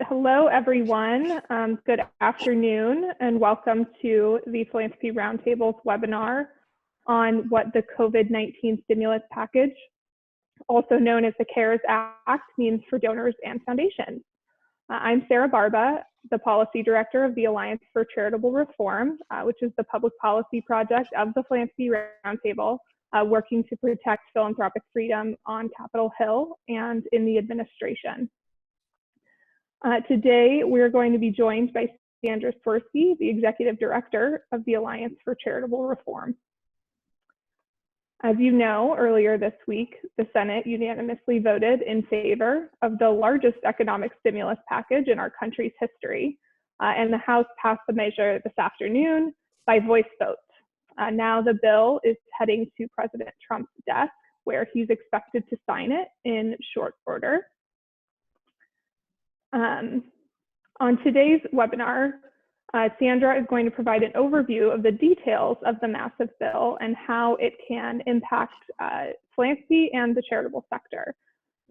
Hello, everyone. Good afternoon, and welcome to the Philanthropy Roundtable's webinar on what the COVID-19 stimulus package, also known as the CARES Act, means for donors and foundations. I'm Sarah Barba, the Policy Director of the Alliance for Charitable Reform, which is the public policy project of the Philanthropy Roundtable, working to protect philanthropic freedom on Capitol Hill and in the administration. Today, we're going to be joined by Sandra Swirski, the Executive Director of the Alliance for Charitable Reform. As you know, earlier this week, the Senate unanimously voted in favor of the largest economic stimulus package in our country's history, and the House passed the measure this afternoon by voice vote. Now the bill is heading to President Trump's desk, where he's expected to sign it in short order. On today's webinar, Sandra is going to provide an overview of the details of the massive bill and how it can impact philanthropy and the charitable sector.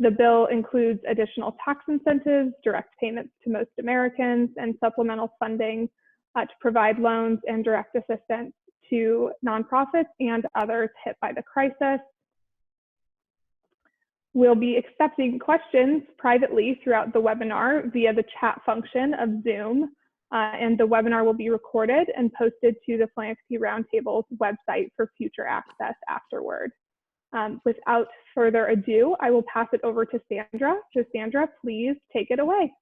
The bill includes additional tax incentives, direct payments to most Americans, and supplemental funding to provide loans and direct assistance to nonprofits and others hit by the crisis. We'll be accepting questions privately throughout the webinar via the chat function of Zoom, and the webinar will be recorded and posted to the Philanthropy Roundtable's website for future access afterward. Without further ado, I will pass it over to Sandra. So Sandra, please take it away.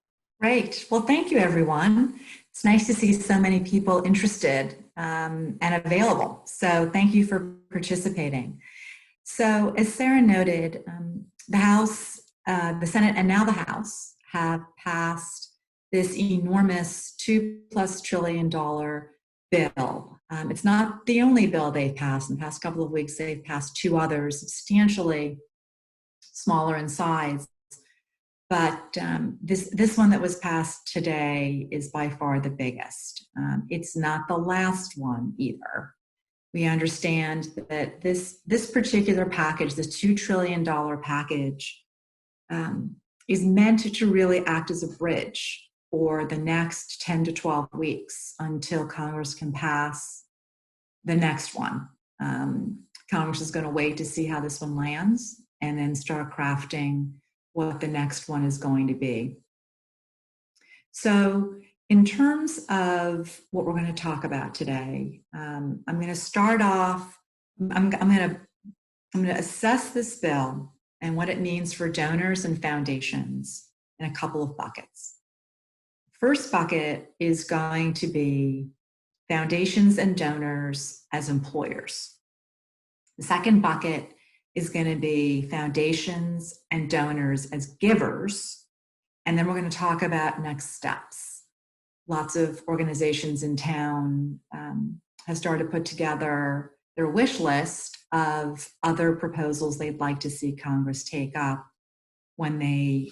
Great. Well, thank you, everyone. It's nice to see so many people interested and available. So thank you for participating. So as Sarah noted, the House, the Senate, and now the House have passed this enormous $2+ trillion bill. It's not the only bill they've passed. In the past couple of weeks, they've passed two others, substantially smaller in size. But this one that was passed today is by far the biggest. It's not the last one either. We understand that this particular package, this $2 trillion package, is meant to really act as a bridge for the next 10 to 12 weeks until Congress can pass the next one. Congress is going to wait to see how this one lands and then start crafting what the next one is going to be. So in terms of what we're going to talk about today, I'm going to start off, I'm going to assess this bill and what it means for donors and foundations in a couple of buckets. First bucket is going to be foundations and donors as employers. The second bucket is going to be foundations and donors as givers. And then we're going to talk about next steps. Lots of organizations in town have started to put together their wish list of other proposals they'd like to see Congress take up when they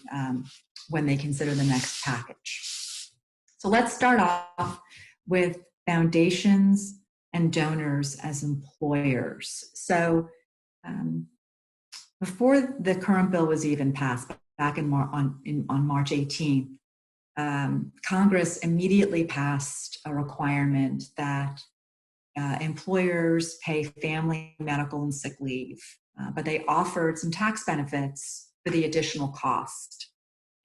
consider the next package. So let's start off with foundations and donors as employers. So before the current bill was even passed, back on March 18th, Congress immediately passed a requirement that employers pay family, medical, and sick leave, but they offered some tax benefits for the additional cost.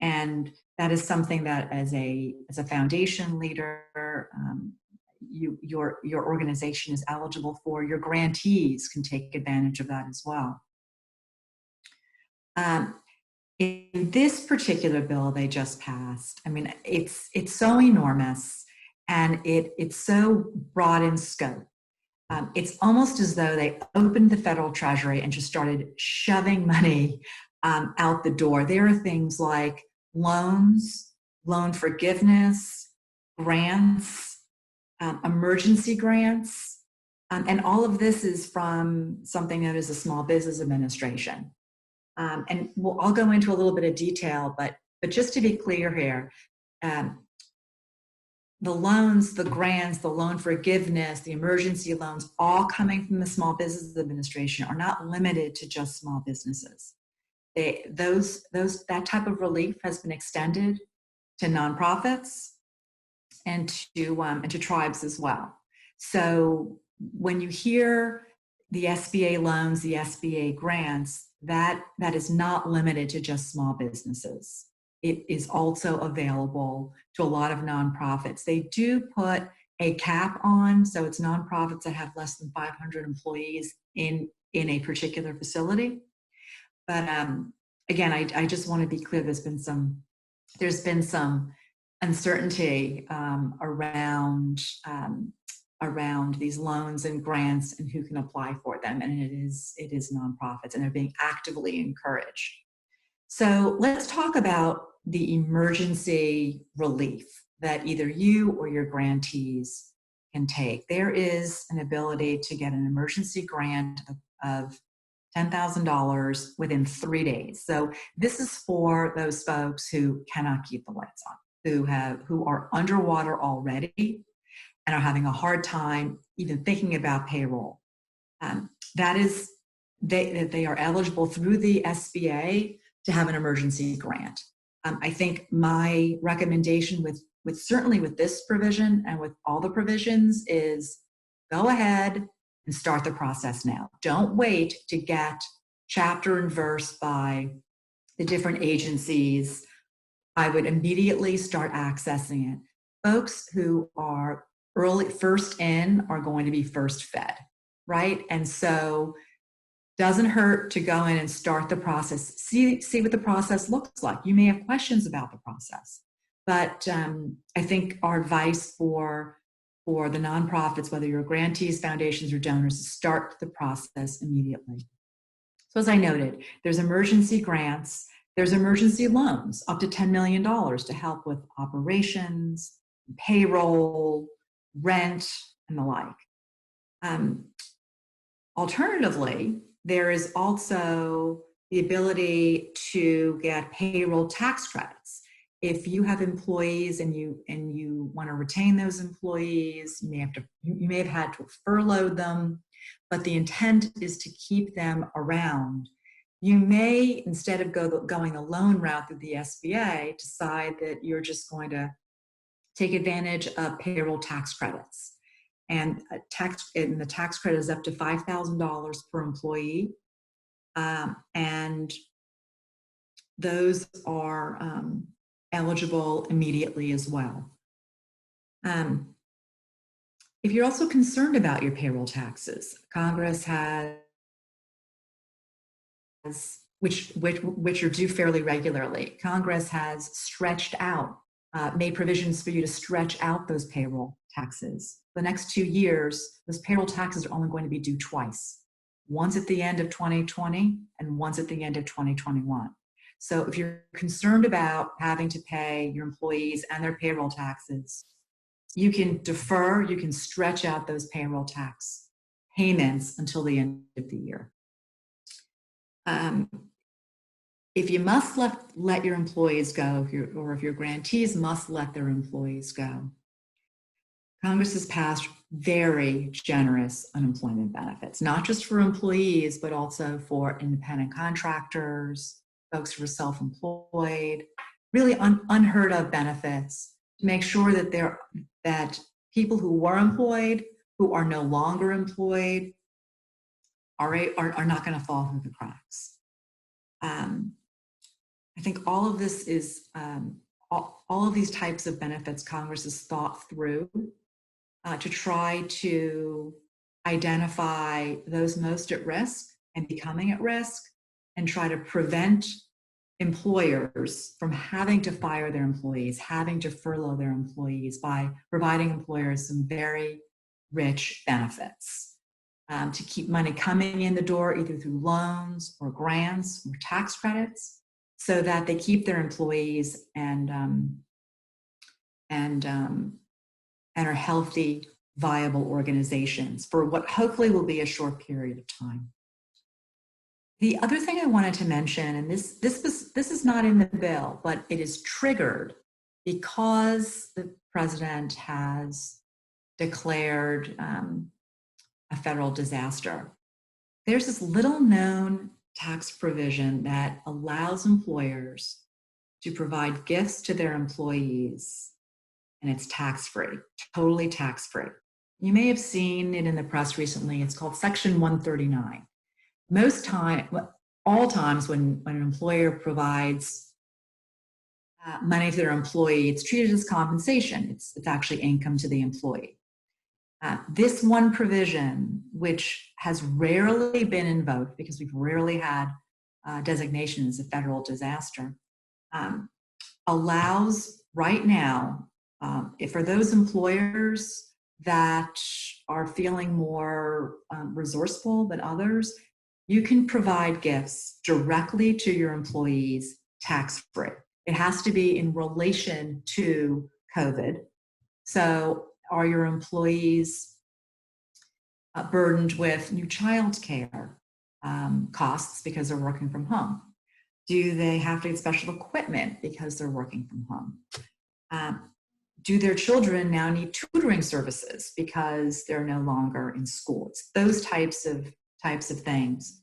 And that is something that as a foundation leader, your organization is eligible for. Your grantees can take advantage of that as well. In this particular bill they just passed, I mean, it's so enormous and it's so broad in scope. It's almost as though they opened the federal treasury and just started shoving money out the door. There are things like loans, loan forgiveness, grants, emergency grants, and all of this is from something that is the Small Business Administration. And I'll go into a little bit of detail, but just to be clear here, the loans, the grants, the loan forgiveness, the emergency loans, all coming from the Small Business Administration are not limited to just small businesses. That type of relief has been extended nonprofits and to tribes as well. So when you hear the SBA loans, the SBA grants, that is not limited to just small businesses. It is also available to a lot of nonprofits. They do put a cap on, so it's nonprofits that have less than 500 employees in a particular facility. But again, I just want to be clear, there's been some uncertainty around these loans and grants and who can apply for them, and it is nonprofits, and they're being actively encouraged. So let's talk about the emergency relief that either you or your grantees can take. There is an ability to get an emergency grant of $10,000 within 3 days. So this is for those folks who cannot keep the lights on, who are underwater already and are having a hard time even thinking about payroll. They are eligible through the SBA to have an emergency grant. I think my recommendation certainly with this provision and with all the provisions is go ahead and start the process now. Don't wait to get chapter and verse by the different agencies. I would immediately start accessing it. Folks who are first in are going to be first fed, right? And so doesn't hurt to go in and start the process. See what the process looks like. You may have questions about the process, but I think our advice for the nonprofits, whether you're grantees, foundations, or donors, is start the process immediately. So as I noted, there's emergency grants, there's emergency loans up to $10 million to help with operations, payroll, rent, and the like. Alternatively, there is also the ability to get payroll tax credits. If you have employees and you want to retain those employees, you may have had to furlough them, but the intent is to keep them around. You may, instead of going a loan route through the SBA, decide that you're just going to take advantage of payroll tax credits. And the tax credit is up to $5,000 per employee. And those are eligible immediately as well. If you're also concerned about your payroll taxes, Congress has, which are due fairly regularly, Congress has stretched out, made provisions for you to stretch out those payroll taxes. The next 2 years, those payroll taxes are only going to be due twice, once at the end of 2020 and once at the end of 2021. So if you're concerned about having to pay your employees and their payroll taxes, you can defer, you can stretch out those payroll tax payments until the end of the year. If you must let your employees go, or if your grantees must let their employees go, Congress has passed very generous unemployment benefits, not just for employees, but also for independent contractors, folks who are self-employed, really unheard of benefits to make sure that people who were employed, who are no longer employed, are not going to fall through the cracks. I think all of this is, all of these types of benefits Congress has thought through to try to identify those most at risk and becoming at risk, and try to prevent employers from having to fire their employees, having to furlough their employees, by providing employers some very rich benefits to keep money coming in the door, either through loans or grants or tax credits, so that they keep their employees and are healthy, viable organizations for what hopefully will be a short period of time. The other thing I wanted to mention, and this is not in the bill, but it is triggered because the president has declared a federal disaster. There's this little known tax provision that allows employers to provide gifts to their employees, and it's tax-free, totally tax-free. You may have seen it in the press recently. It's called Section 139. All times when an employer provides money to their employee, it's treated as compensation. It's actually income to the employee. This one provision, which has rarely been invoked because we've rarely had designation as a federal disaster, allows right now, for those employers that are feeling more resourceful than others, you can provide gifts directly to your employees tax-free. It has to be in relation to COVID. So are your employees burdened with new child care costs because they're working from home? Do they have to get special equipment because they're working from home? Do their children now need tutoring services because they're no longer in school? It's those types of things.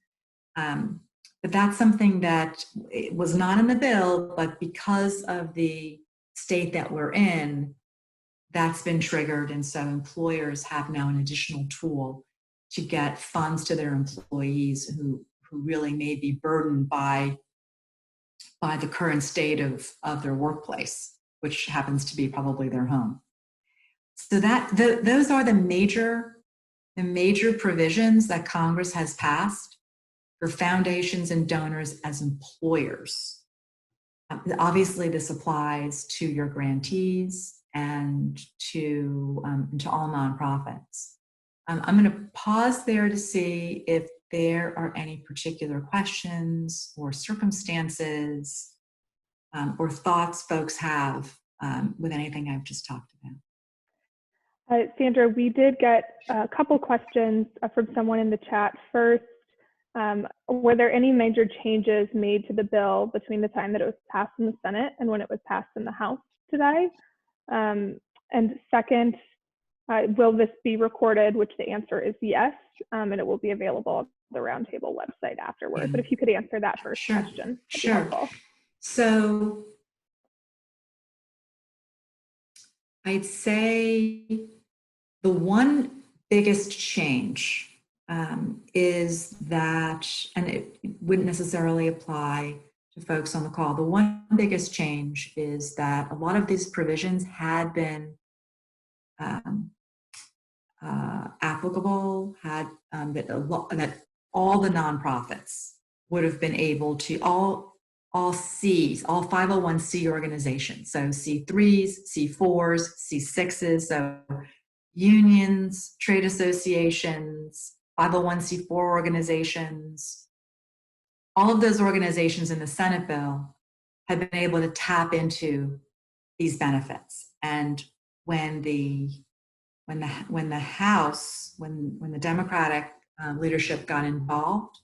But that's something that it was not in the bill, but because of the state that we're in, that's been triggered. And so employers have now an additional tool to get funds to their employees who really may be burdened by the current state of their workplace, which happens to be probably their home. So those are the major provisions that Congress has passed for foundations and donors as employers. Obviously, this applies to your grantees and to all nonprofits. I'm going to pause there to see if there are any particular questions or circumstances or thoughts folks have with anything I've just talked about. Sandra, we did get a couple questions from someone in the chat. First, were there any major changes made to the bill between the time that it was passed in the Senate and when it was passed in the House today? And second, will this be recorded, which the answer is yes, and it will be available on the Roundtable website afterward. But if you could answer that first question, that'd be helpful. So I'd say the one biggest change is that, and it wouldn't necessarily apply to folks on the call, the one biggest change is that a lot of these provisions had been applicable, that all the nonprofits would have been able to, all C's, all 501c organizations, so C3s, C4s, C6s, so unions, trade associations, 501c4 organizations, all of those organizations in the Senate bill have been able to tap into these benefits. And when the House, when the Democratic leadership got involved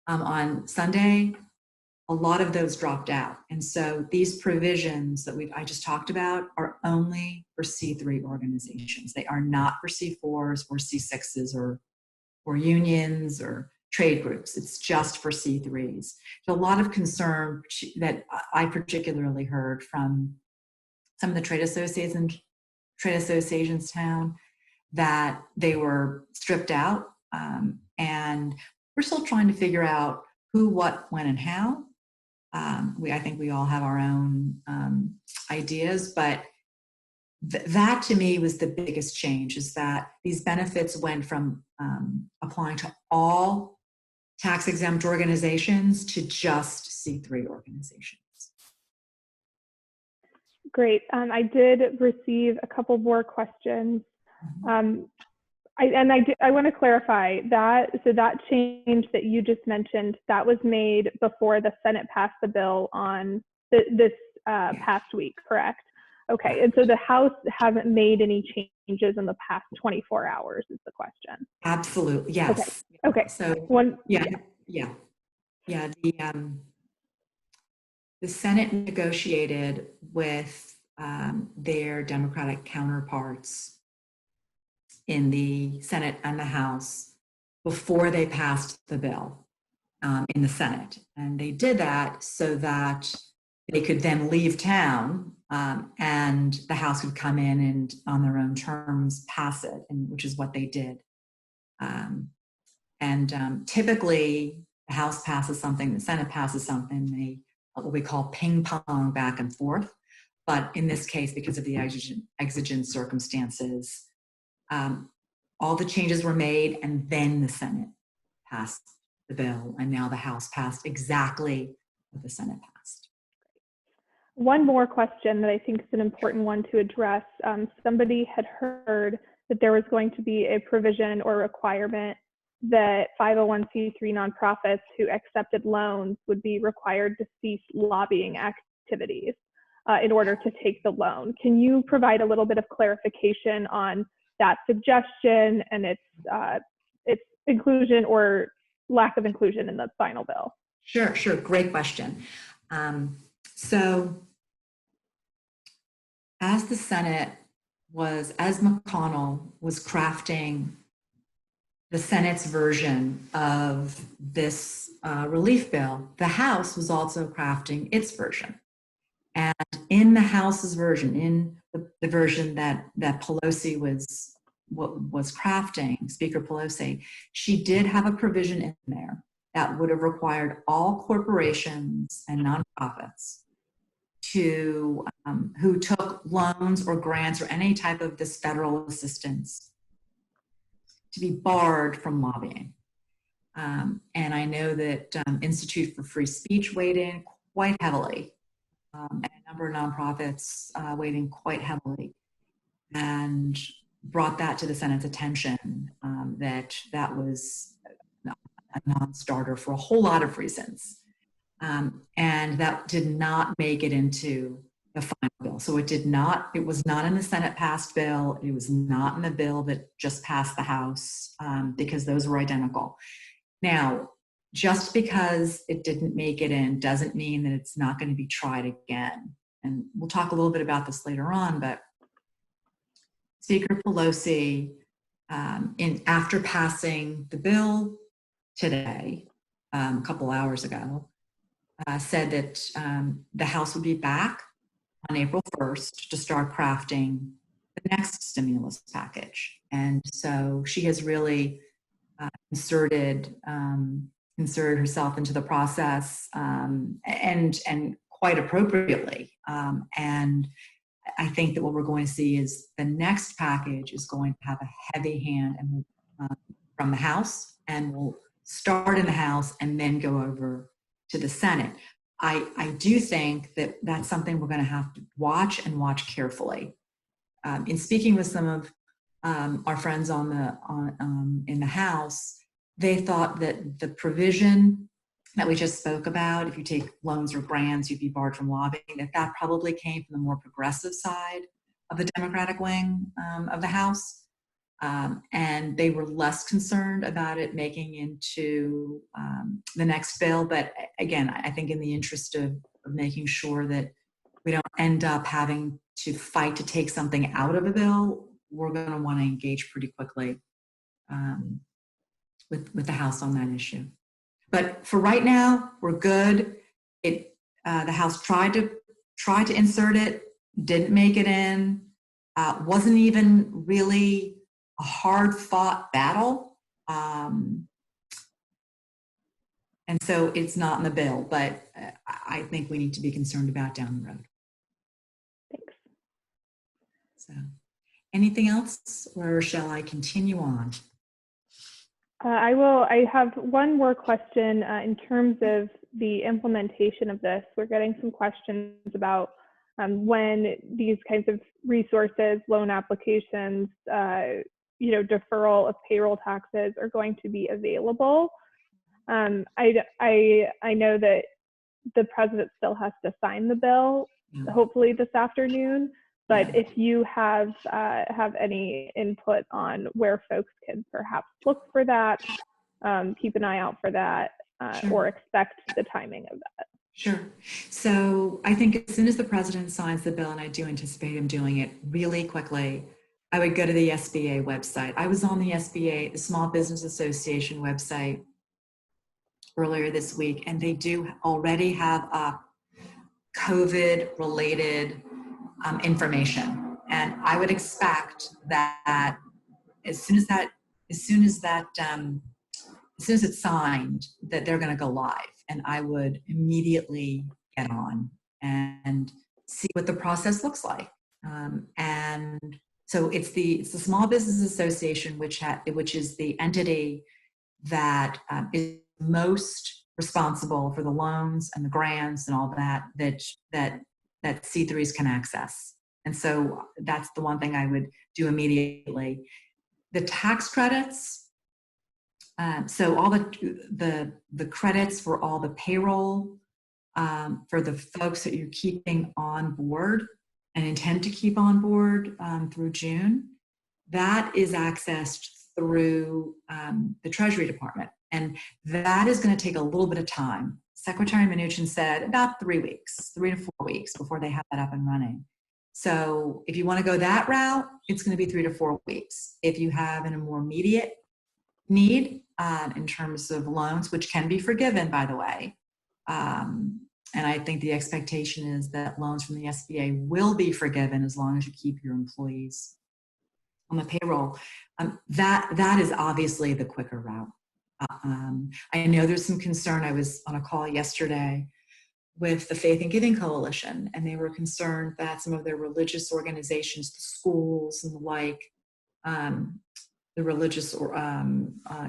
on Sunday, a lot of those dropped out. And so these provisions that I just talked about are only for C3 organizations. They are not for C4s or C6s or unions or trade groups. It's just for C3s. So a lot of concern that I particularly heard from some of the trade associations town that they were stripped out. And we're still trying to figure out who, what, when, and how. I think we all have our own ideas, but that to me was the biggest change, is that these benefits went from applying to all tax-exempt organizations to just C3 organizations. Great. I did receive a couple more questions. I want to clarify that, so that change that you just mentioned, that was made before the Senate passed the bill on this past week, correct? Okay, and so the House haven't made any changes in the past 24 hours is the question. Absolutely, yes. Okay. So the Senate negotiated with their Democratic counterparts in the Senate and the House before they passed the bill in the Senate. And they did that so that they could then leave town, and the House would come in and on their own terms pass it, and which is what they did. Typically, the House passes something, the Senate passes something, they what we call ping pong back and forth. But in this case, because of the exigent circumstances, all the changes were made, and then the Senate passed the bill, and now the House passed exactly what the Senate passed. One more question that I think is an important one to address. Somebody had heard that there was going to be a provision or requirement that 501c3 nonprofits who accepted loans would be required to cease lobbying activities in order to take the loan. Can you provide a little bit of clarification on that suggestion and its inclusion or lack of inclusion in the final bill? Sure. Great question. So as the Senate as McConnell was crafting the Senate's version of this relief bill, the House was also crafting its version. And in the House's version, in the version that Pelosi was crafting, Speaker Pelosi, she did have a provision in there that would have required all corporations and nonprofits who took loans or grants or any type of this federal assistance to be barred from lobbying. And I know that Institute for Free Speech weighed in quite heavily, and a number of nonprofits weighed in quite heavily and brought that to the Senate's attention, that was a non-starter for a whole lot of reasons. And that did not make it into the final bill. So it was not in the Senate passed bill. It was not in the bill that just passed the House, because those were identical. Now, just because it didn't make it in doesn't mean that it's not going to be tried again. And we'll talk a little bit about this later on, but Speaker Pelosi, after passing the bill today, a couple hours ago, said that the House would be back on April 1st to start crafting the next stimulus package. And so she has really inserted herself into the process, and quite appropriately. And I think that what we're going to see is the next package is going to have a heavy hand and from the House, and will start in the House and then go over to the Senate. I do think that that's something we're going to have to watch carefully. In speaking with some of our friends in the House, they thought that the provision that we just spoke about, if you take loans or grants, you'd be barred from lobbying, that probably came from the more progressive side of the Democratic wing of the House. And they were less concerned about it making into the next bill. But again, I think in the interest of making sure that we don't end up having to fight to take something out of a bill, we're going to want to engage pretty quickly with the House on that issue. But for right now, we're good. The House tried to insert it, didn't make it in. Wasn't even really a hard-fought battle, and so it's not in the bill. But I think we need to be concerned about down the road. Thanks. So, anything else, or shall I continue on? I have one more question in terms of the implementation of this. We're getting some questions about when these kinds of resources, loan applications, deferral of payroll taxes are going to be available. I know that the president still has to sign the bill, hopefully this afternoon. But if you have any input on where folks can perhaps look for that, keep an eye out for that, or expect the timing of that. Sure. So I think as soon as the president signs the bill, and I do anticipate him doing it really quickly, I would go to the SBA website. I was on the SBA, the Small Business Association website, earlier this week, and they do already have up COVID-related information. And I would expect that as soon as it's signed, that they're going to go live, and I would immediately get on and see what the process looks like. And so it's the Small Business Association, which is the entity that is most responsible for the loans and the grants and all that C3s can access. And so that's the one thing I would do immediately. The tax credits, so all the credits for all the payroll for the folks that you're keeping on board and intend to keep on board through June, that is accessed through the Treasury Department. And that is going to take a little bit of time. Secretary Mnuchin said about 3 weeks, 3 to 4 weeks before they have that up and running. So if you want to go that route, it's going to be 3 to 4 weeks. If you have a more immediate need in terms of loans, which can be forgiven, by the way, and I think the expectation is that loans from the SBA will be forgiven as long as you keep your employees on the payroll. That is obviously the quicker route. I know there's some concern. I was on a call yesterday with the Faith and Giving Coalition, and they were concerned that some of their religious organizations, the schools and the like, the religious or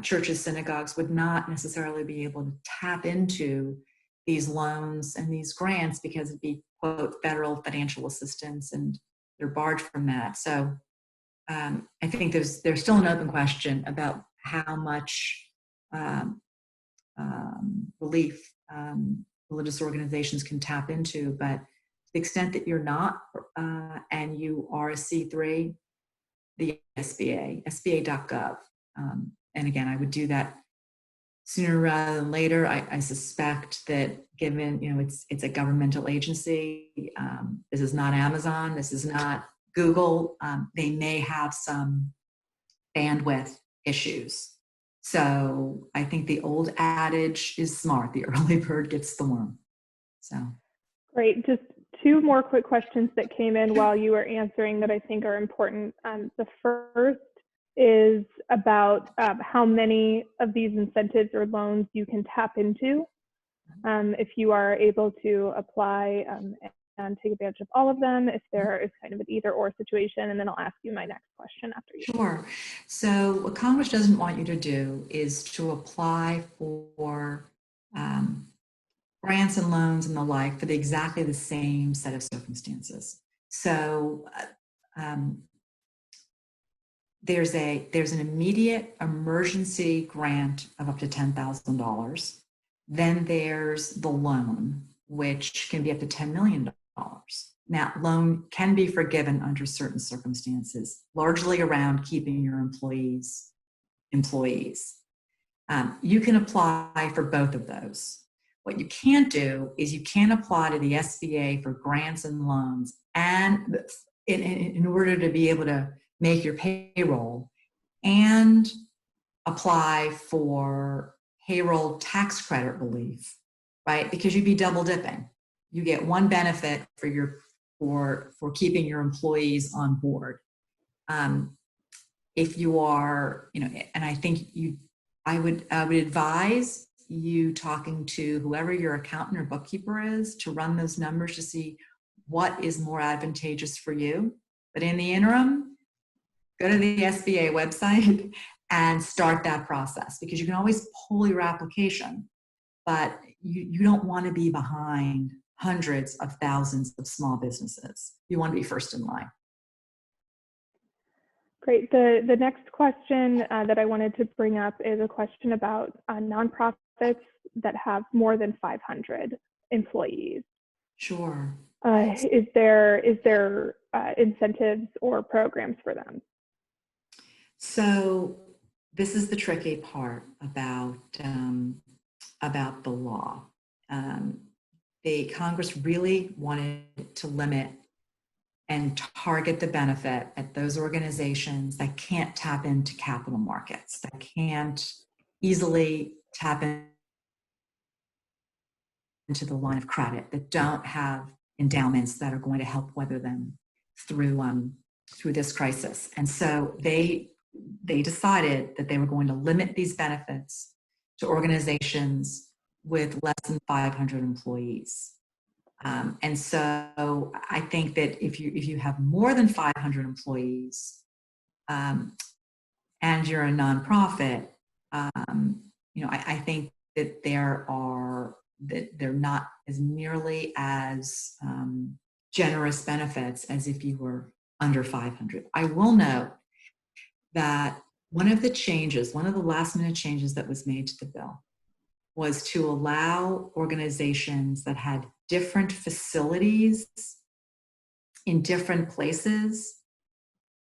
churches, synagogues would not necessarily be able to tap into these loans and these grants because it'd be, quote, federal financial assistance, and they're barred from that. So I think there's still an open question about how much relief religious organizations can tap into, but to the extent that you're not and you are a C3, the SBA, sba.gov. And again, I would do that sooner rather than later. I suspect that given, it's a governmental agency, this is not Amazon, this is not Google, they may have some bandwidth issues. So I think the old adage is smart, the early bird gets the worm. So. Great, just 2 more quick questions that came in while you were answering that I think are important. The first is about how many of these incentives or loans you can tap into if you are able to apply and take advantage of all of them, if there is kind of an either or situation, and then I'll ask you my next question after you. Sure. So what Congress doesn't want you to do is to apply for grants and loans and the like for exactly the same set of circumstances. So there's an immediate emergency grant of up to $10,000. Then there's the loan, which can be up to $10 million. Now, loan can be forgiven under certain circumstances, largely around keeping your employees. You can apply for both of those. What you can't do is you can't apply to the SBA for grants and loans, and in order to be able to make your payroll, and apply for payroll tax credit relief, right? Because you'd be double dipping. You get one benefit for keeping your employees on board. If you are, and I think I would advise you talking to whoever your accountant or bookkeeper is to run those numbers to see what is more advantageous for you. But in the interim, go to the SBA website and start that process, because you can always pull your application, but you don't want to be behind hundreds of thousands of small businesses. You want to be first in line. Great. The next question that I wanted to bring up is a question about nonprofits that have more than 500 employees. Sure. Is there incentives or programs for them? So this is the tricky part about the law. The Congress really wanted to limit and target the benefit at those organizations that can't tap into capital markets, that can't easily tap in into the line of credit, that don't have endowments that are going to help weather them through this crisis. And so they decided that they were going to limit these benefits to organizations with less than 500 employees. And so I think that if you have more than 500 employees and you're a nonprofit, I think that they're not as nearly as generous benefits as if you were under 500. I will note that one of the last minute changes that was made to the bill was to allow organizations that had different facilities in different places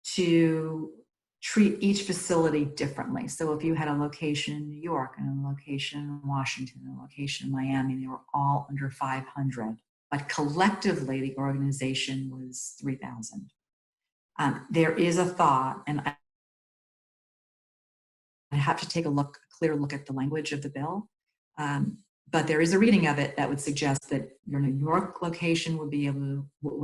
to treat each facility differently. So if you had a location in New York and a location in Washington and a location in Miami, they were all under 500, but collectively the organization was 3,000. There is a thought, and I have to take a clear look at the language of the bill, but there is a reading of it that would suggest that your New York location would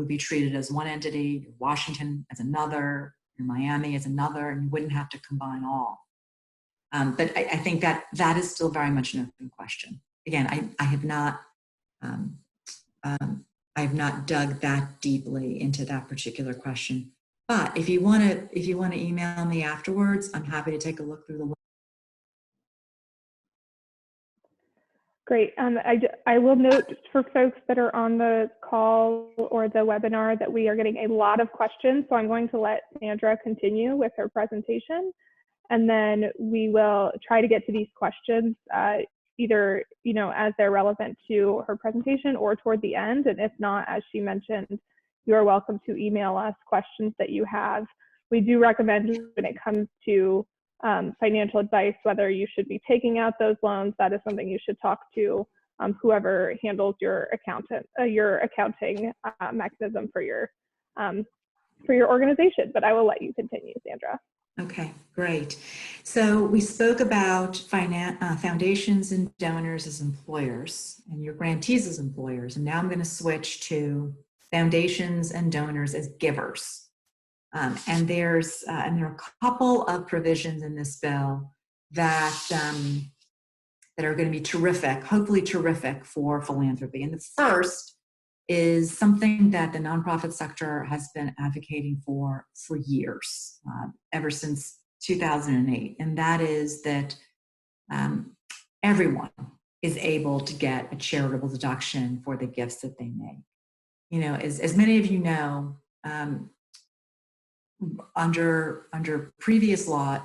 be treated as one entity, your Washington as another, your Miami as another, and you wouldn't have to combine all. But I think that is still very much an open question. Again, I have not dug that deeply into that particular question. But if you want to email me afterwards, I'm happy to take a look through the. Great. I will note for folks that are on the call or the webinar that we are getting a lot of questions. So I'm going to let Sandra continue with her presentation, and then we will try to get to these questions either as they're relevant to her presentation or toward the end. And if not, as she mentioned, you are welcome to email us questions that you have. We do recommend when it comes to financial advice, whether you should be taking out those loans, that is something you should talk to whoever handles your accounting mechanism for your organization. But I will let you continue, Sandra. Okay, great. So we spoke about foundations and donors as employers and your grantees as employers. And now I'm going to switch to foundations and donors as givers. And there are a couple of provisions in this bill that are going to be terrific, hopefully terrific for philanthropy. And the first is something that the nonprofit sector has been advocating for years, ever since 2008. And that is that everyone is able to get a charitable deduction for the gifts that they make. As many of you know, under previous law,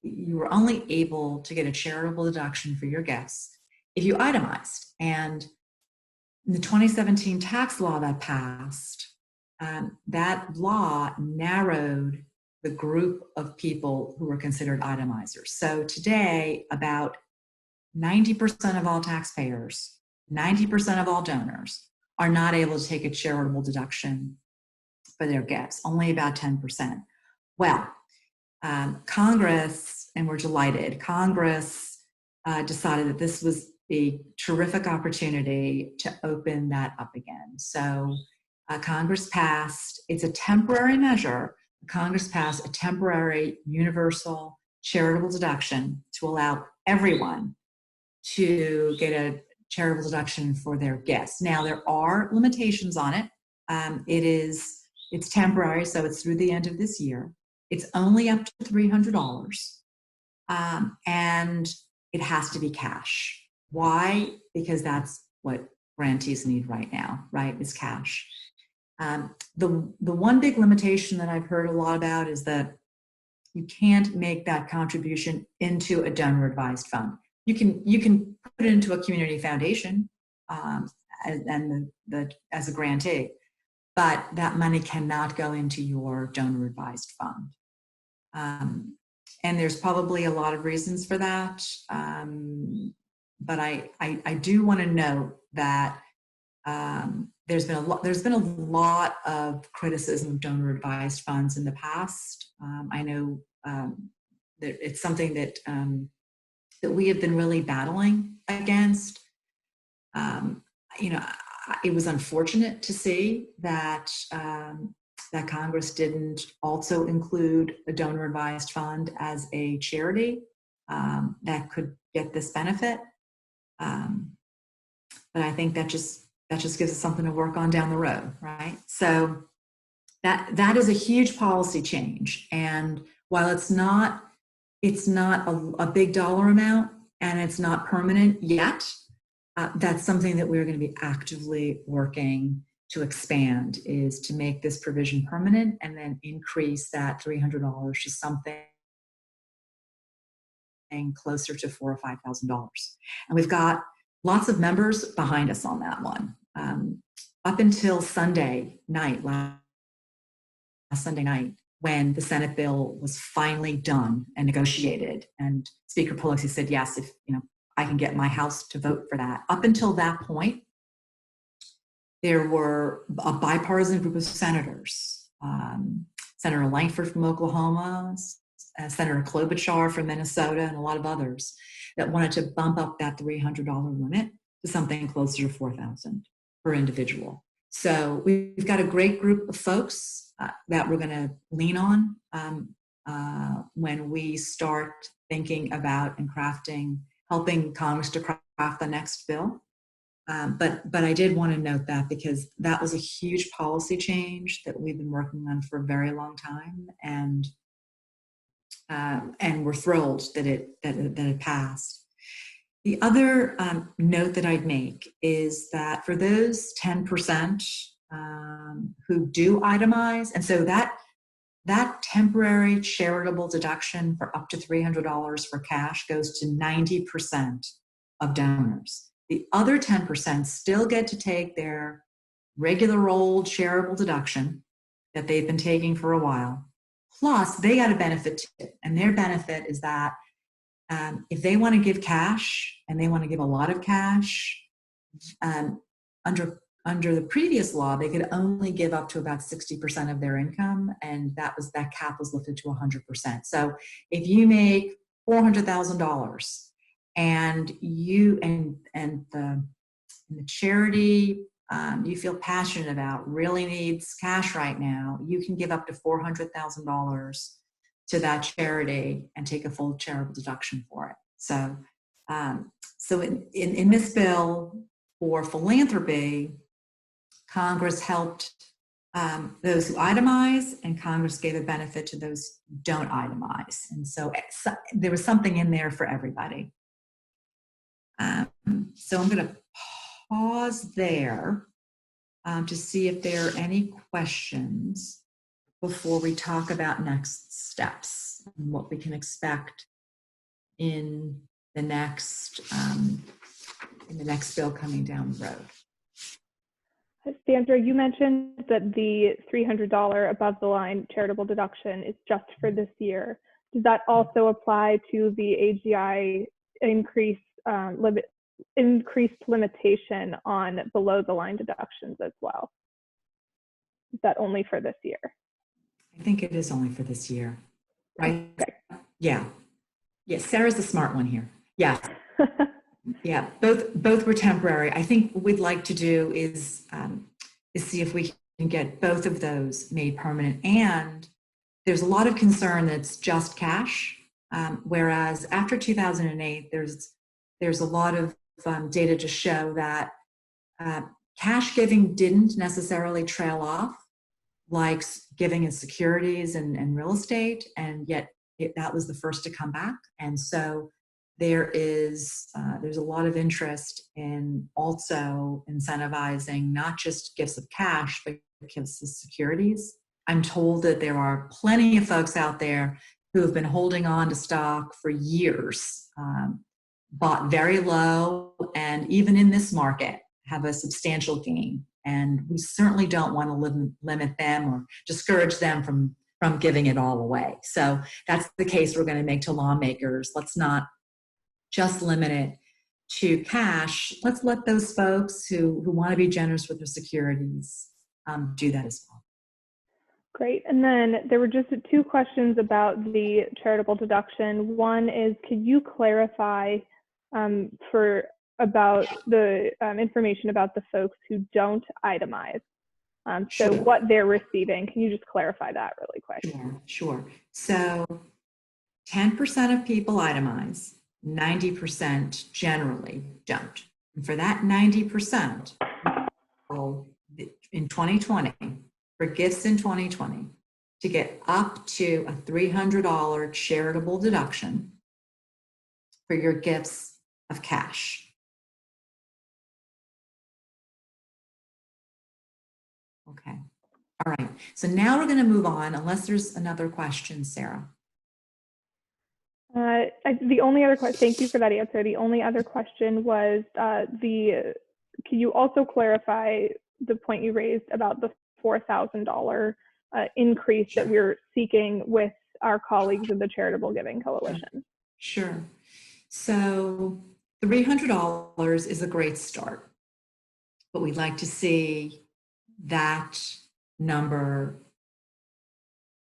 you were only able to get a charitable deduction for your gifts if you itemized. And in the 2017 tax law that passed, that law narrowed the group of people who were considered itemizers. So today, about 90% of all taxpayers, 90% of all donors are not able to take a charitable deduction for their gifts, only about 10%. Well, Congress, and we're delighted, Congress decided that this was a terrific opportunity to open that up again. So Congress passed, it's a temporary measure, Congress passed a temporary universal charitable deduction to allow everyone to get a charitable deduction for their gifts. Now, there are limitations on it. It's temporary, so it's through the end of this year. It's only up to $300, and it has to be cash. Why? Because that's what grantees need right now, right, is cash. The one big limitation that I've heard a lot about is that you can't make that contribution into a donor-advised fund. You can put it into a community foundation as a grantee, but that money cannot go into your donor-advised fund. And there's probably a lot of reasons for that. But I do want to note that there's been a lot of criticism of donor-advised funds in the past. I know that it's something that we have been really battling against. it was unfortunate to see that that Congress didn't also include a donor advised fund as a charity that could get this benefit. But I think that just gives us something to work on down the road, right? So that is a huge policy change. And while it's not a big dollar amount and it's not permanent yet, that's something that we're going to be actively working to expand, is to make this provision permanent and then increase that $300 to something closer to $4,000 or $5,000. And we've got lots of members behind us on that one. Up until Sunday night, last Sunday night, when the Senate bill was finally done and negotiated, and Speaker Pelosi said, yes, if I can get my House to vote for that. Up until that point, there were a bipartisan group of senators, Senator Langford from Oklahoma, Senator Klobuchar from Minnesota, and a lot of others that wanted to bump up that $300 limit to something closer to $4,000 per individual. So we've got a great group of folks that we're going to lean on when we start thinking about and helping Congress to craft the next bill. But I did want to note that, because that was a huge policy change that we've been working on for a very long time, and we're thrilled that it passed. The other note that I'd make is that for those 10% who do itemize, and so that temporary charitable deduction for up to $300 for cash goes to 90% of donors. The other 10% still get to take their regular old charitable deduction that they've been taking for a while. Plus, they got a benefit too. And their benefit is that if they want to give cash, and they want to give a lot of cash, under the previous law, they could only give up to about 60% of their income, and that cap was lifted to 100%. So if you make $400,000 and you and the charity you feel passionate about really needs cash right now, you can give up to $400,000 to that charity and take a full charitable deduction for it. So, in this bill for philanthropy, Congress helped those who itemize, and Congress gave a benefit to those who don't itemize. And so there was something in there for everybody. So I'm going to pause there to see if there are any questions before we talk about next steps and what we can expect in the next bill coming down the road. Sandra, you mentioned that the $300 above the line charitable deduction is just for this year. Does that also apply to the AGI increased limitation on below the line deductions as well? Is that only for this year? I think it is only for this year, right? Okay. Yeah. Yes, Sarah's the smart one here. Yeah. Yeah, both were temporary. I think what we'd like to do is see if we can get both of those made permanent. And there's a lot of concern that it's just cash, whereas after 2008, there's a lot of data to show that cash giving didn't necessarily trail off like giving in securities and real estate, and yet that was the first to come back. And so there's a lot of interest in also incentivizing not just gifts of cash, but gifts of securities. I'm told that there are plenty of folks out there who have been holding on to stock for years, bought very low, and even in this market have a substantial gain. And we certainly don't want to limit them or discourage them from giving it all away. So that's the case we're going to make to lawmakers. Let's not just limit it to cash. Let's let those folks who want to be generous with their securities do that as well. Great. And then there were just two questions about the charitable deduction. One is, could you clarify for about the information about the folks who don't itemize. So Sure. what they're receiving, can you just clarify that really quick? Sure. So 10% of people itemize, 90% generally don't. And for that 90%, in 2020, for gifts in 2020, to get up to a $300 charitable deduction for your gifts of cash. Okay. All right. So now we're going to move on, unless there's another question, Sarah. The only other question, thank you for that answer. The only other question was can you also clarify the point you raised about the $4,000 increase that we're seeking with our colleagues of the Charitable Giving Coalition? Sure. So $300 is a great start, but we'd like to see that number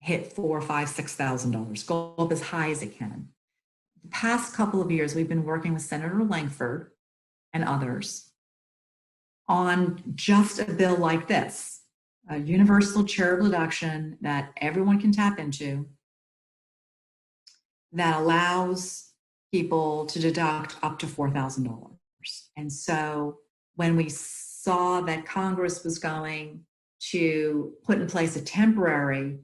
hit $4,000, $5,000, $6,000, go up as high as it can. The past couple of years, we've been working with Senator Langford and others on just a bill like this, a universal charitable deduction that everyone can tap into that allows people to deduct up to $4,000. And so when we saw that Congress was going to put in place a temporary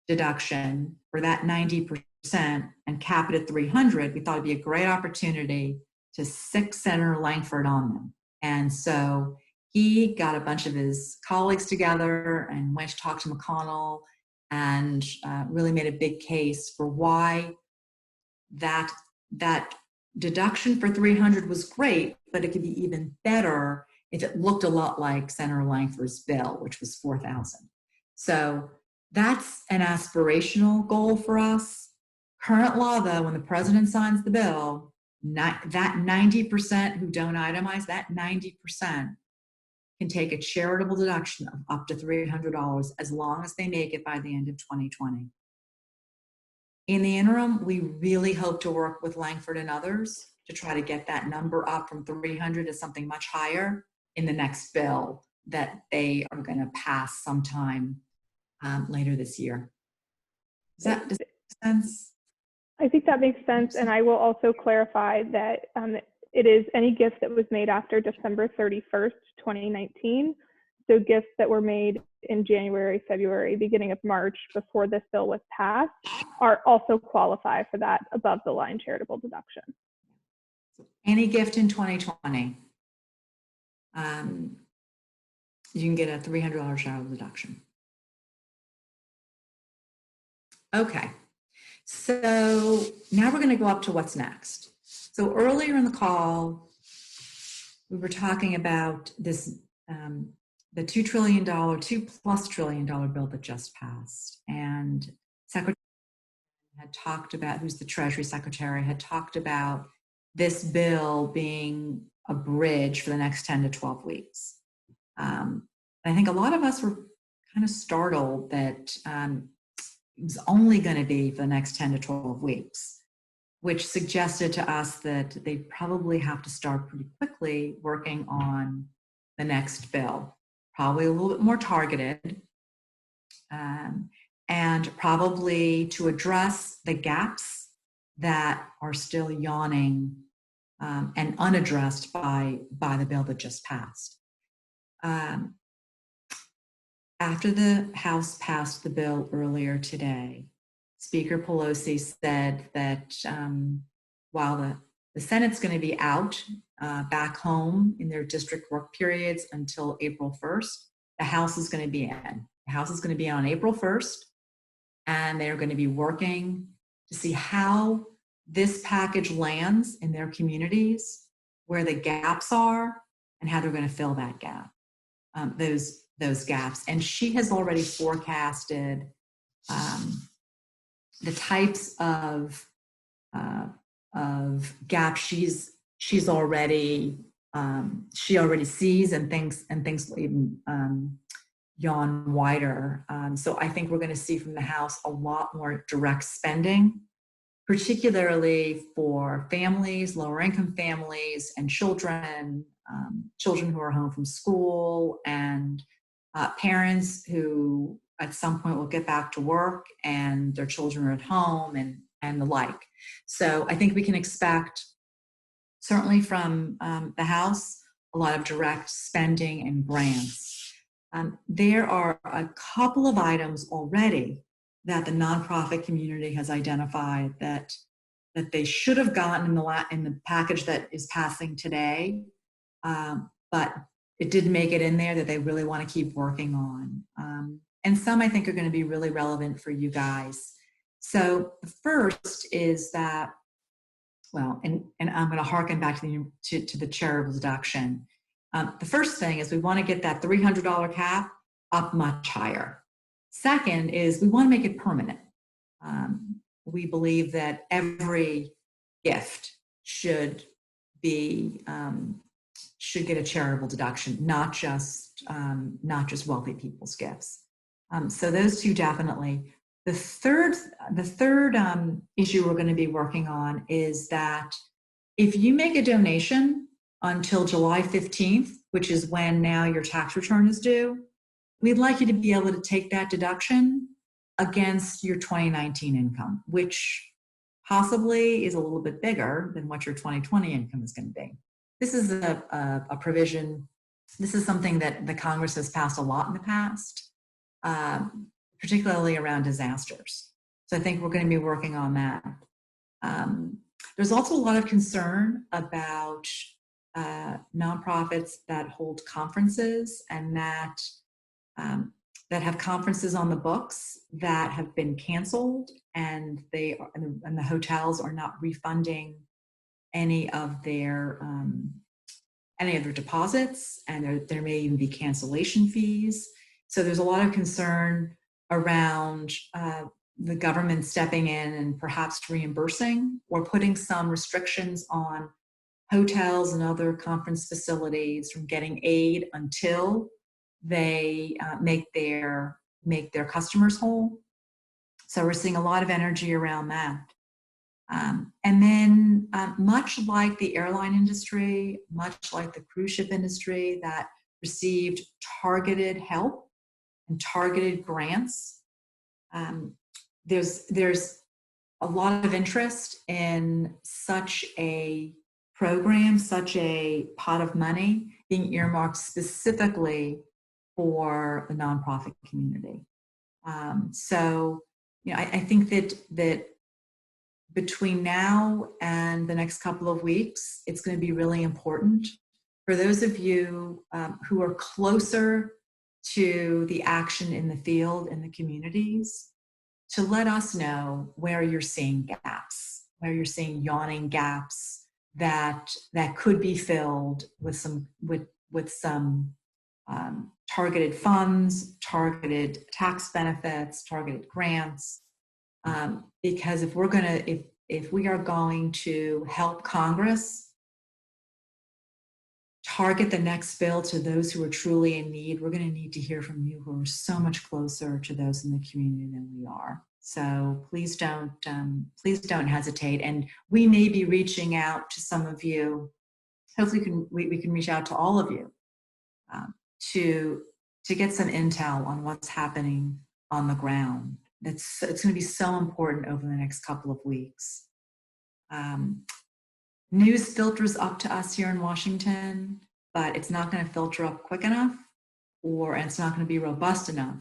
deduction for that 90% and cap it at 300, we thought it'd be a great opportunity to sic Senator Langford on them. And so he got a bunch of his colleagues together and went to talk to McConnell and really made a big case for why that deduction for 300 was great, but it could be even better if it looked a lot like Senator Langford's bill, which was 4,000. So that's an aspirational goal for us. Current law, though, when the president signs the bill, that 90% who don't itemize, that 90% can take a charitable deduction of up to $300 as long as they make it by the end of 2020. In the interim, we really hope to work with Langford and others to try to get that number up from 300 to something much higher in the next bill that they are going to pass sometime later this year. Does that make sense? I think that makes sense. And I will also clarify that it is any gift that was made after December 31st, 2019. So gifts that were made in January, February, beginning of March, before this bill was passed, are also qualify for that above the line charitable deduction. Any gift in 2020, you can get a $300 charitable deduction. Okay, so now we're going to go up to what's next. So earlier in the call, we were talking about this, the $2 trillion, $2+ trillion bill that just passed. And Secretary had talked about, who's the Treasury Secretary, had talked about this bill being a bridge for the next 10 to 12 weeks. I think a lot of us were kind of startled that it was only going to be for the next 10 to 12 weeks, which suggested to us that they probably have to start pretty quickly working on the next bill, probably a little bit more targeted, and probably to address the gaps that are still yawning and unaddressed by the bill that just passed. After the House passed the bill earlier today, Speaker Pelosi said that while the Senate's going to be out back home in their district work periods until April 1st, the House is going to be in. The House is going to be on April 1st, and they're going to be working to see how this package lands in their communities, where the gaps are, and how they're going to fill that gap, those gaps. And she has already forecasted the types of gaps she's already she already sees, and things will even yawn wider. So I think we're going to see from the House a lot more direct spending particularly for families, lower income families, and children, children who are home from school, and parents who at some point will get back to work and their children are at home, and the like. So I think we can expect, certainly from the House, a lot of direct spending and grants. There are a couple of items already that the nonprofit community has identified that they should have gotten in the package that is passing today, but it didn't make it in there, that they really want to keep working on. And some I think are going to be really relevant for you guys. So the first is that, well, and I'm going to harken back to the charitable deduction. The first thing is we want to get that $300 cap up much higher. Second is we want to make it permanent. We believe that every gift should get a charitable deduction, not just wealthy people's gifts. So those two definitely. The third issue we're going to be working on is that if you make a donation until July 15th, which is when now your tax return is due, we'd like you to be able to take that deduction against your 2019 income, which possibly is a little bit bigger than what your 2020 income is going to be. This is a provision. This is something that the Congress has passed a lot in the past, particularly around disasters. So I think we're going to be working on that. There's also a lot of concern about nonprofits that hold conferences and that have conferences on the books that have been canceled, and the hotels are not refunding any of their deposits, and there may even be cancellation fees. So there's a lot of concern around the government stepping in and perhaps reimbursing or putting some restrictions on hotels and other conference facilities from getting aid until they make their customers whole. So we're seeing a lot of energy around that. And then much like the airline industry, much like the cruise ship industry that received targeted help and targeted grants, there's a lot of interest in such a program, such a pot of money being earmarked specifically for the nonprofit community. So, I think that between now and the next couple of weeks, it's going to be really important for those of you who are closer to the action in the field, in the communities, to let us know where you're seeing gaps, where you're seeing yawning gaps that could be filled with some targeted funds, targeted tax benefits, targeted grants. Because if we are going to help Congress target the next bill to those who are truly in need, we're going to need to hear from you who are so much closer to those in the community than we are. So please don't hesitate. And we may be reaching out to some of you. Hopefully we can reach out to all of you to get some intel on what's happening on the ground. It's going to be so important over the next couple of weeks. News filters up to us here in Washington, but it's not going to filter up quick enough, and it's not going to be robust enough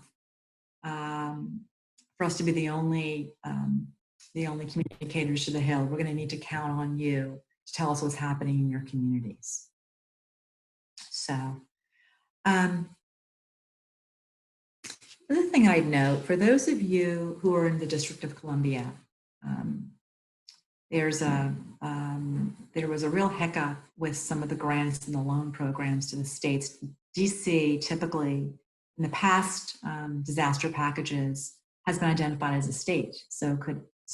for us to be the only communicators to the Hill. We're going to need to count on you to tell us what's happening in your communities. So, another thing I'd note, for those of you who are in the District of Columbia, there was a real hiccup with some of the grants and the loan programs to the states. DC typically, in the past, disaster packages has been identified as a state, so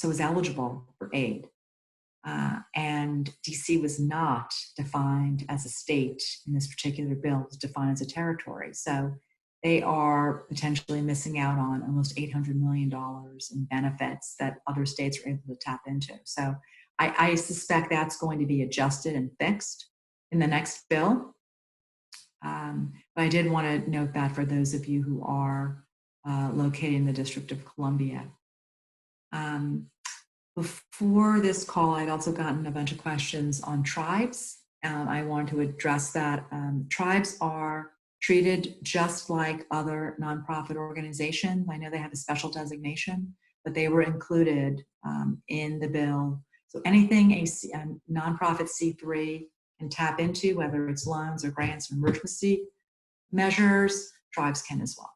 is eligible for aid. And DC was not defined as a state in this particular bill, it was defined as a territory. So they are potentially missing out on almost $800 million in benefits that other states are able to tap into. So I suspect that's going to be adjusted and fixed in the next bill. But I did want to note that for those of you who are located in the District of Columbia. Before this call, I'd also gotten a bunch of questions on tribes. I wanted to address that. Tribes are treated just like other nonprofit organizations. I know they have a special designation, but they were included in the bill. So anything a nonprofit C3 can tap into, whether it's loans or grants or emergency measures, tribes can as well.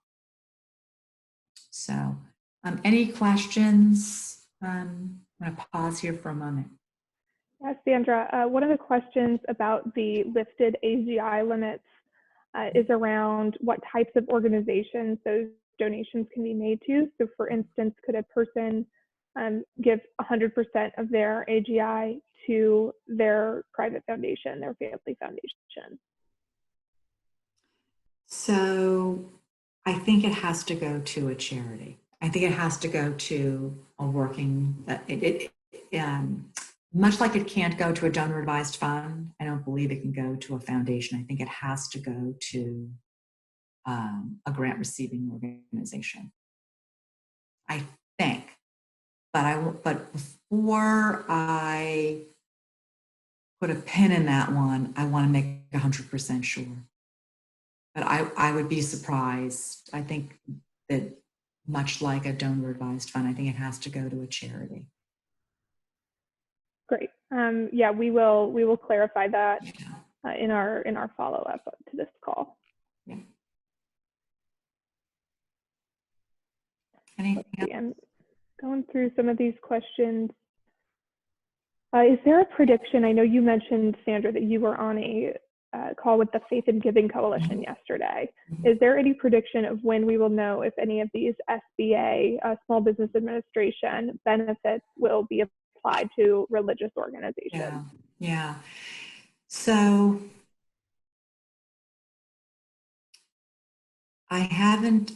So any questions? I'm going to pause here for a moment. Yes, Sandra, one of the questions about the lifted AGI limits is around what types of organizations those donations can be made to. So for instance, could a person give 100% of their AGI to their private foundation, their family foundation? So I think it has to go to a charity. I think it has to go to a working, much like it can't go to a donor advised fund, I don't believe it can go to a foundation. I think it has to go to a grant receiving organization. I think, but before I put a pin in that one, I want to make 100% sure. But I would be surprised. I think that much like a donor advised fund, I think it has to go to a charity. Great. Yeah, we will clarify that in our follow-up to this call. Yeah. Anything else? I'm going through some of these questions. Is there a prediction? I know you mentioned, Sandra, that you were on a call with the Faith in Giving Coalition yesterday. Is there any prediction of when we will know if any of these SBA, Small Business Administration benefits will be applied to religious organizations? Yeah. So I haven't,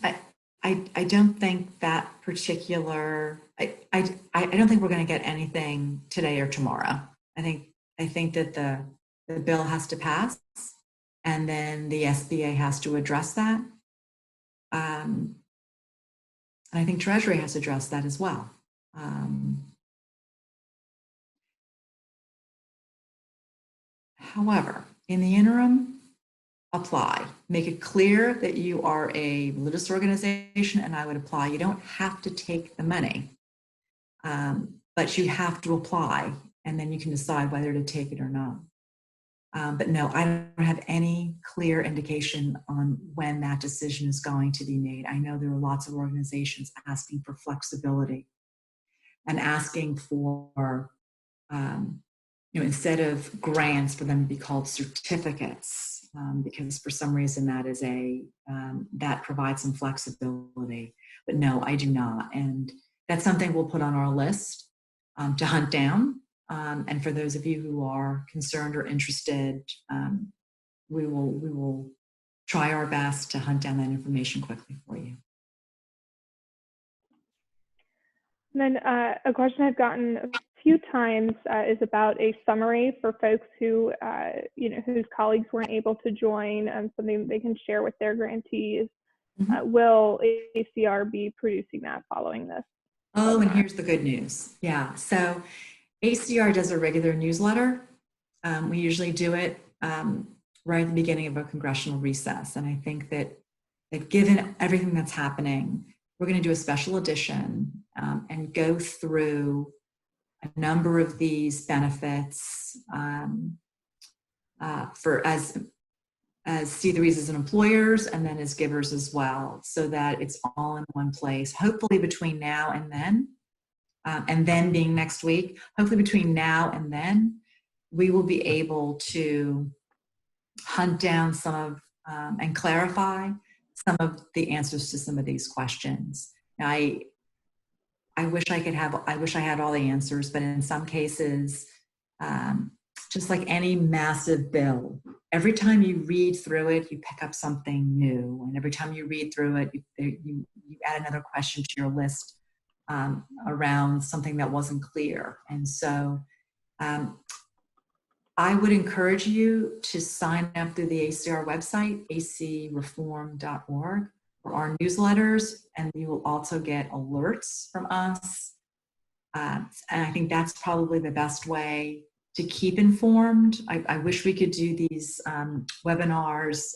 I don't think that particular, I don't think we're going to get anything today or tomorrow. I think that the bill has to pass and then the SBA has to address that. And I think Treasury has to address that as well. However, in the interim, apply. Make it clear that you are a religious organization and I would apply. You don't have to take the money, but you have to apply and then you can decide whether to take it or not. But no, I don't have any clear indication on when that decision is going to be made. I know there are lots of organizations asking for flexibility and asking for, instead of grants, for them to be called certificates, because for some reason that is that provides some flexibility. But no, I do not. And that's something we'll put on our list to hunt down. And for those of you who are concerned or interested, we will try our best to hunt down that information quickly for you. And then a question I've gotten a few times is about a summary for folks who, whose colleagues weren't able to join, something they can share with their grantees. Will ACR be producing that following this? Oh, and here's the good news. Yeah, so ACR does a regular newsletter. We usually do it right at the beginning of a congressional recess. And I think that given everything that's happening, we're going to do a special edition and go through a number of these benefits for as C3s as employers and then as givers as well, so that it's all in one place, hopefully between now and then being next week. Hopefully between now and then, we will be able to hunt down some of and clarify some of the answers to some of these questions. Now, I wish I had all the answers, but in some cases, just like any massive bill, every time you read through it, you pick up something new. And every time you read through it, you add another question to your list around something that wasn't clear. And so I would encourage you to sign up through the ACR website, acreform.org, for our newsletters, and you will also get alerts from us. And I think that's probably the best way to keep informed. I wish we could do these webinars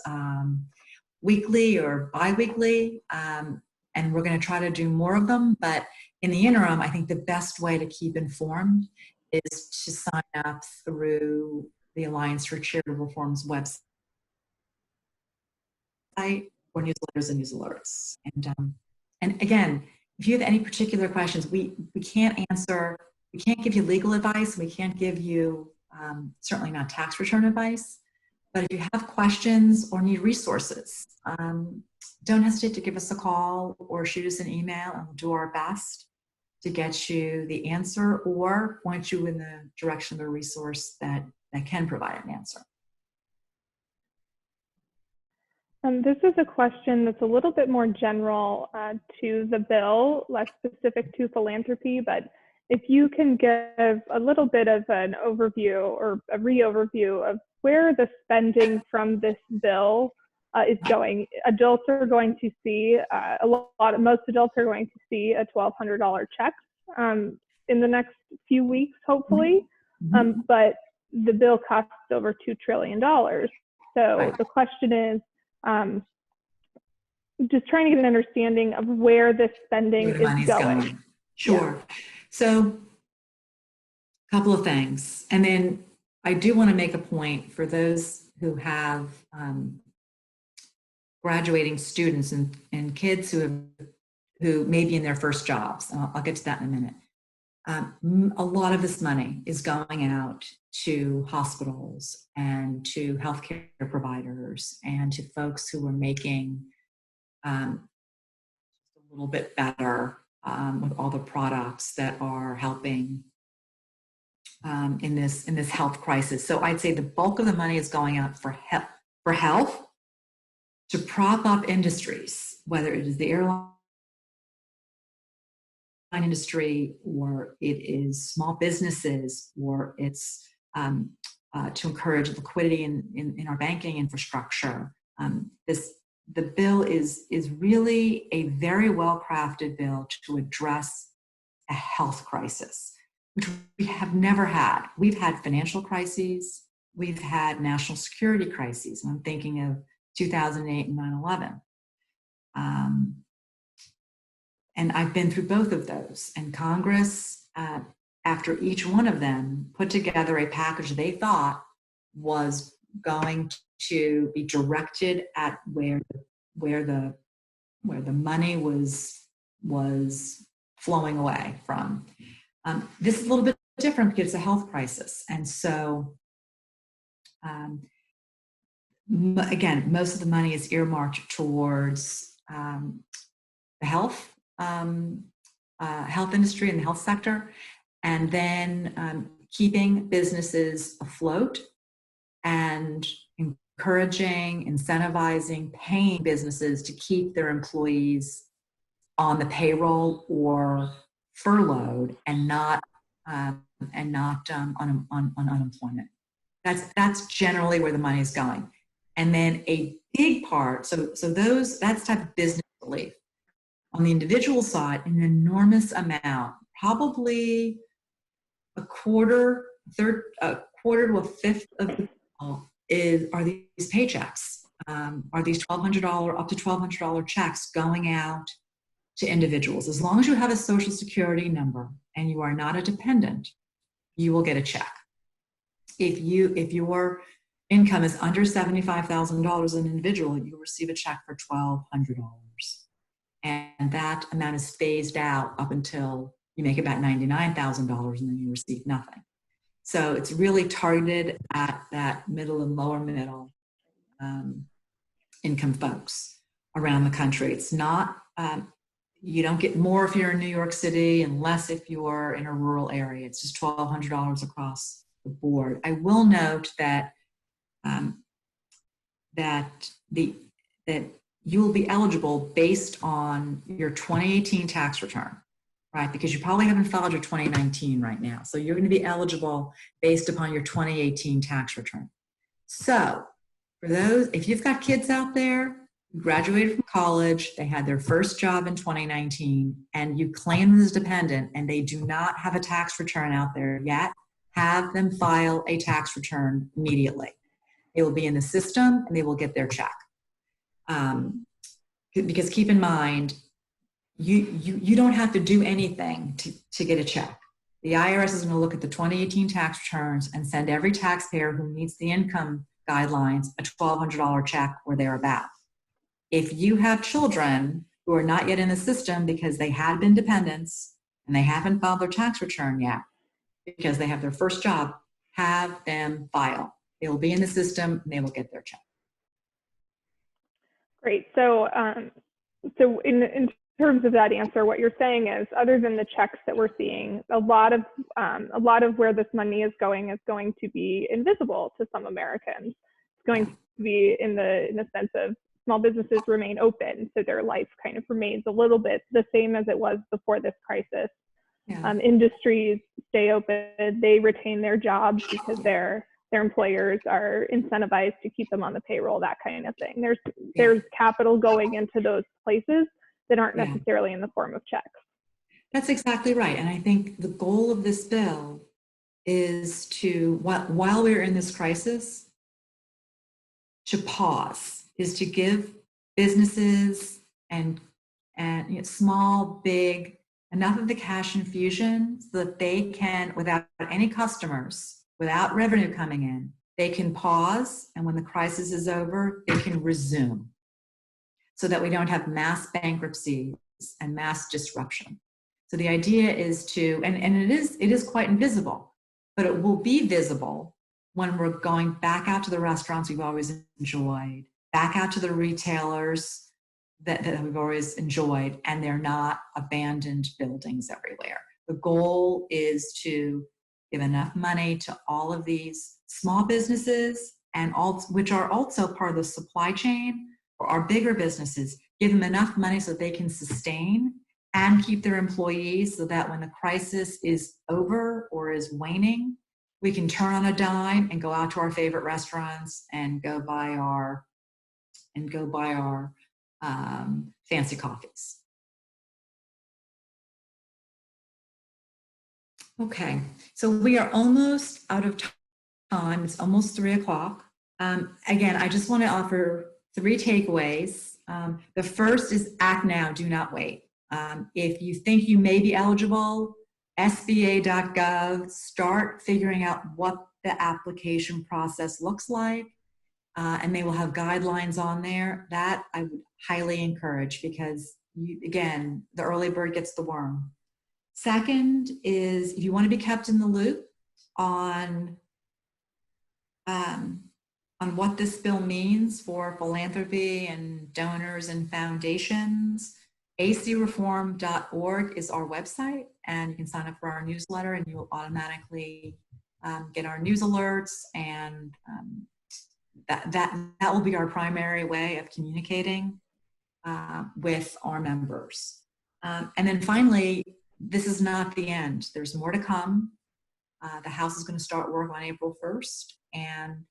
weekly or bi-weekly, and we're going to try to do more of them. But in the interim, I think the best way to keep informed is to sign up through the Alliance for Charitable Reform's website or newsletters and news alerts. And again, if you have any particular questions, we can't answer. We can't give you legal advice. We can't give you certainly not tax return advice. But if you have questions or need resources, don't hesitate to give us a call or shoot us an email, and we'll do our best to get you the answer or point you in the direction of a resource that can provide an answer. This is a question that's a little bit more general to the bill, less specific to philanthropy, but if you can give a little bit of an overview or a re-overview of where the spending from this bill is going. Adults are going to see, most adults are going to see a $1,200 check in the next few weeks, hopefully, but the bill costs over $2 trillion. So the question is, just trying to get an understanding of where this spending is going. Sure. Yeah. So a couple of things. And then I do want to make a point for those who have graduating students and kids who may be in their first jobs. And I'll get to that in a minute. A lot of this money is going out to hospitals and to healthcare providers and to folks who are making a little bit better with all the products that are helping in this health crisis. So I'd say the bulk of the money is going out for health, to prop up industries, whether it is the airline industry, or it is small businesses, or it's to encourage liquidity in our banking infrastructure. The bill is really a very well-crafted bill to address a health crisis, which we have never had. We've had financial crises, we've had national security crises. I'm thinking of 2008 and 9/11. And I've been through both of those. And Congress, after each one of them, put together a package they thought was going to be directed at where the money was flowing away from. This is a little bit different because it's a health crisis. And so, again, most of the money is earmarked towards the health industry and the health sector, and then keeping businesses afloat and encouraging, incentivizing, paying businesses to keep their employees on the payroll or furloughed and not on unemployment. That's generally where the money is going. And then a big part, that's type of business relief. On the individual side, an enormous amount, probably a quarter to a fifth of the bill are these paychecks, are these $1,200 up to $1,200 checks going out to individuals. As long as you have a Social Security number and you are not a dependent, you will get a check. If your income is under $75,000 as an individual, you receive a check for $1,200. And that amount is phased out up until you make about $99,000 and then you receive nothing. So it's really targeted at that middle and lower middle income folks around the country. It's not, you don't get more if you're in New York City and less if you're in a rural area. It's just $1,200 across the board. I will note that that that you will be eligible based on your 2018 tax return, right? Because you probably haven't filed your 2019 right now. So you're going to be eligible based upon your 2018 tax return. So for those, if you've got kids out there who graduated from college, they had their first job in 2019, and you claim them as dependent and they do not have a tax return out there yet, have them file a tax return immediately. They will be in the system and they will get their check. Because keep in mind, you don't have to do anything to get a check. The IRS is going to look at the 2018 tax returns and send every taxpayer who meets the income guidelines a $1,200 check or thereabout. If you have children who are not yet in the system because they had been dependents and they haven't filed their tax return yet because they have their first job, have them file. They will be in the system and they will get their check. Great. So, in terms of that answer, what you're saying is, other than the checks that we're seeing, a lot of where this money is going to be invisible to some Americans. It's going to be in the sense of small businesses remain open, so their life kind of remains a little bit the same as it was before this crisis. Yeah. Industries stay open; they retain their jobs because their employers are incentivized to keep them on the payroll, that kind of thing. There's capital going into those places that aren't necessarily in the form of checks. That's exactly right. And I think the goal of this bill is to, while we're in this crisis, to pause, is to give businesses and small, big, enough of the cash infusion so that they can, without any customers, without revenue coming in, they can pause, and when the crisis is over, they can resume, so that we don't have mass bankruptcies and mass disruption. So the idea is to, and it is quite invisible, but it will be visible when we're going back out to the restaurants we've always enjoyed, back out to the retailers that we've always enjoyed, and they're not abandoned buildings everywhere. The goal is to give enough money to all of these small businesses, and which are also part of the supply chain, or our bigger businesses, give them enough money so they can sustain and keep their employees, so that when the crisis is over or is waning, we can turn on a dime and go out to our favorite restaurants and go buy our fancy coffees. Okay, so we are almost out of time. It's almost 3 o'clock. Again, I just want to offer 3 takeaways. The first is act now, do not wait. If you think you may be eligible, SBA.gov, start figuring out what the application process looks like, and they will have guidelines on there. That I would highly encourage, because again, the early bird gets the worm. Second is, if you want to be kept in the loop on what this bill means for philanthropy and donors and foundations, acreform.org is our website, and you can sign up for our newsletter and you will automatically get our news alerts, and that will be our primary way of communicating with our members. And then finally, this is not the end. There's more to come. The House is going to start work on April 1st, and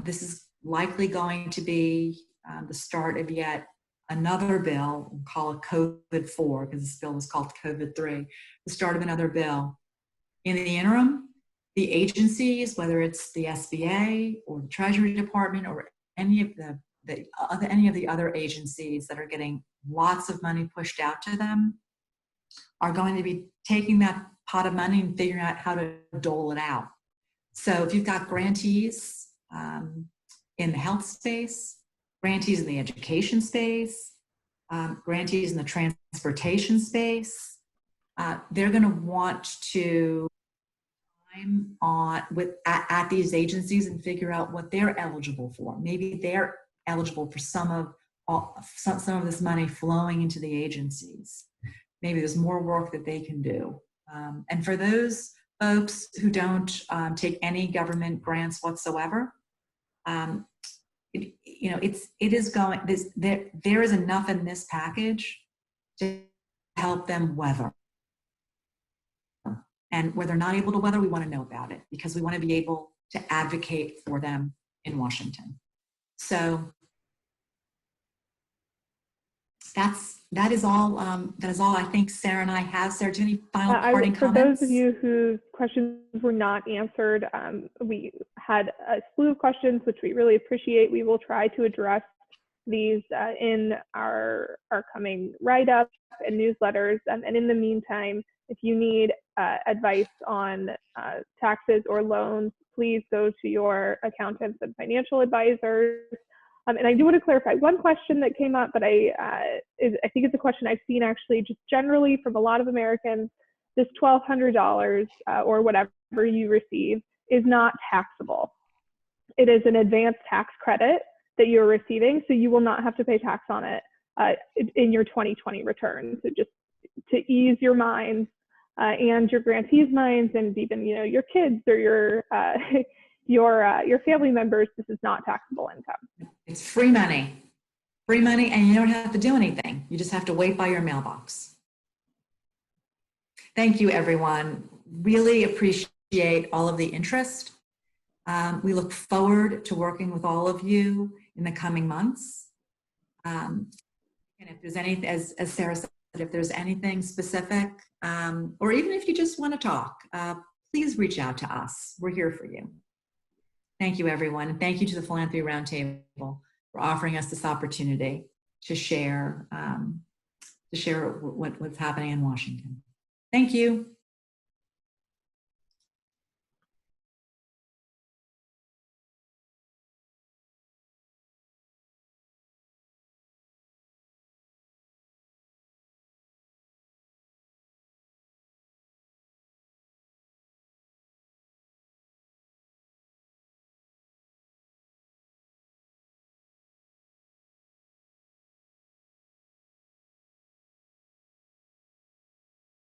this is likely going to be the start of yet another bill. We'll call it COVID-4, because this bill was called COVID-3, the start of another bill. In the interim, the agencies, whether it's the SBA or the Treasury Department or any of the other agencies that are getting lots of money pushed out to them, are going to be taking that pot of money and figuring out how to dole it out. So if you've got grantees in the health space, grantees in the education space, grantees in the transportation space, they're going to want to time at these agencies and figure out what they're eligible for. Maybe they're eligible for some of this money flowing into the agencies. Maybe there's more work that they can do. And for those folks who don't take any government grants whatsoever, you know, it is going, there is enough in this package to help them weather. And where they're not able to weather, we want to know about it because we want to be able to advocate for them in Washington. So that is all I think Sarah and I have. Sarah, do you have any final parting comments? For those of you whose questions were not answered, we had a slew of questions, which we really appreciate. We will try to address these in our coming write-ups and newsletters. And in the meantime, if you need advice on taxes or loans, please go to your accountants and financial advisors. And I do want to clarify one question that came up, but I think it's a question I've seen actually just generally from a lot of Americans. This $1,200 or whatever you receive is not taxable. It is an advanced tax credit that you're receiving, so you will not have to pay tax on it in your 2020 return. So just to ease your minds and your grantees' minds, and even your kids or your family members, this is not taxable income. It's free money, and you don't have to do anything. You just have to wait by your mailbox. Thank you, everyone. Really appreciate all of the interest. We look forward to working with all of you in the coming months. And if there's anything, as Sarah said, if there's anything specific, or even if you just want to talk, please reach out to us. We're here for you. Thank you, everyone. And thank you to the Philanthropy Roundtable for offering us this opportunity to share what's happening in Washington. Thank you.